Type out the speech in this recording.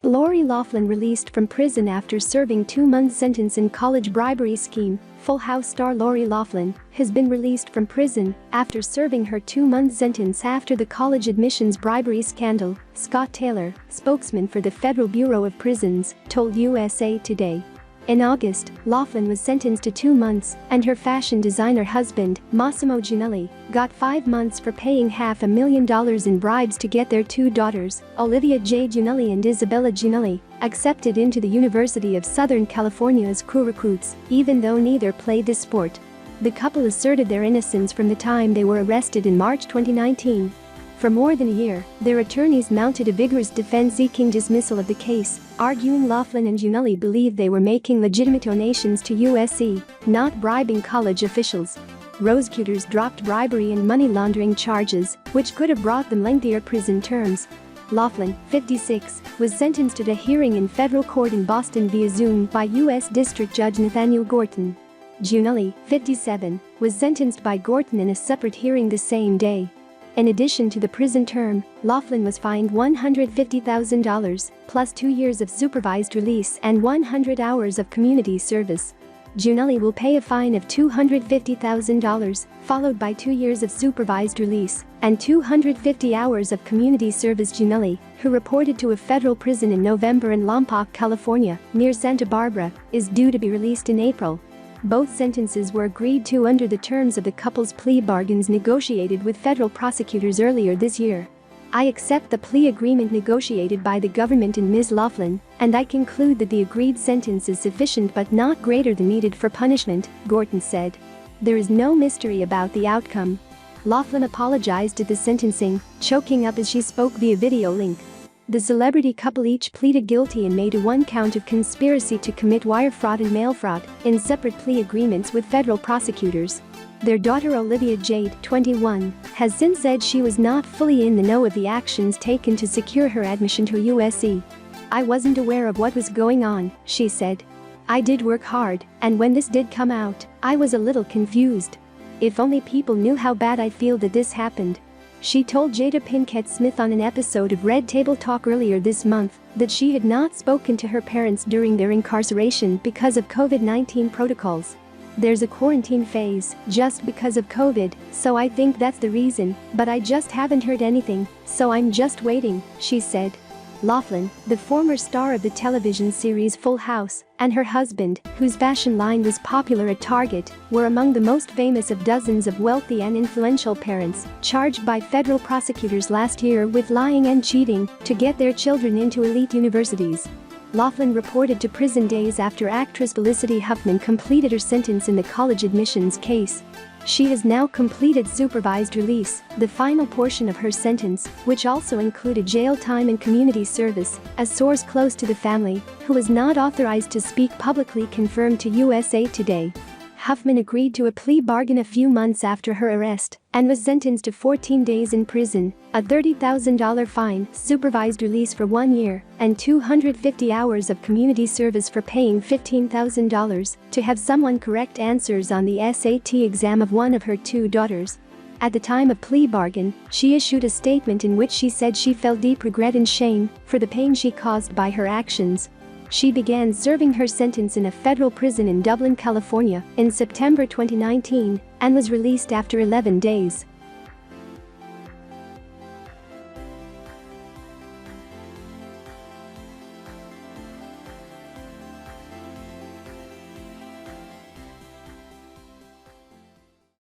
Lori Loughlin released from prison after serving 2-month sentence in college bribery scheme. Full House star Lori Loughlin has been released from prison after serving her 2-month sentence after the college admissions bribery scandal, Scott Taylor, spokesman for the Federal Bureau of Prisons, told USA Today. In August, Loughlin was sentenced to 2 months, and her fashion designer husband, Mossimo Giannulli, got 5 months for paying $500,000 in bribes to get their 2 daughters, Olivia Jade Giannulli and Isabella Giannulli, accepted into the University of Southern California's crew recruits, even though neither played the sport. The couple asserted their innocence from the time they were arrested in March 2019. For more than a year, their attorneys mounted a vigorous defense seeking dismissal of the case, arguing Loughlin and Giannulli believed they were making legitimate donations to USC, not bribing college officials. Rosecutors dropped bribery and money laundering charges, which could have brought them lengthier prison terms. Loughlin, 56, was sentenced at a hearing in federal court in Boston via Zoom by U.S. District Judge Nathaniel Gorton. Giannulli, 57, was sentenced by Gorton in a separate hearing the same day. In addition to the prison term, Loughlin was fined $150,000, plus 2 years of supervised release and 100 hours of community service. Giannulli will pay a fine of $250,000, followed by 2 years of supervised release and 250 hours of community service. Giannulli, who reported to a federal prison in November in Lompoc, California, near Santa Barbara, is due to be released in April. Both sentences were agreed to under the terms of the couple's plea bargains negotiated with federal prosecutors earlier this year. "I accept the plea agreement negotiated by the government and Ms. Loughlin, and I conclude that the agreed sentence is sufficient but not greater than needed for punishment," Gorton said. "There is no mystery about the outcome." Loughlin apologized at the sentencing, choking up as she spoke via video link. The celebrity couple each pleaded guilty and made a 1 count of conspiracy to commit wire fraud and mail fraud in separate plea agreements with federal prosecutors. Their daughter Olivia Jade, 21, has since said she was not fully in the know of the actions taken to secure her admission to USC. "I wasn't aware of what was going on," she said. "I did work hard, and when this did come out, I was a little confused. If only people knew how bad I feel that this happened." She told Jada Pinkett Smith on an episode of Red Table Talk earlier this month that she had not spoken to her parents during their incarceration because of COVID-19 protocols. "There's a quarantine phase just because of COVID, so I think that's the reason, but I just haven't heard anything, so I'm just waiting," she said. Loughlin, the former star of the television series Full House, and her husband, whose fashion line was popular at Target, were among the most famous of dozens of wealthy and influential parents charged by federal prosecutors last year with lying and cheating to get their children into elite universities. Loughlin reported to prison days after actress Felicity Huffman completed her sentence in the college admissions case. She has now completed supervised release, the final portion of her sentence, which also included jail time and community service, a source close to the family, who was not authorized to speak publicly, confirmed to USA Today. Huffman agreed to a plea bargain a few months after her arrest and was sentenced to 14 days in prison, a $30,000 fine, supervised release for 1 year, and 250 hours of community service for paying $15,000 to have someone correct answers on the SAT exam of one of her 2 daughters. At the time of plea bargain, she issued a statement in which she said she felt deep regret and shame for the pain she caused by her actions. She began serving her sentence in a federal prison in Dublin, California, in September 2019 and was released after 11 days.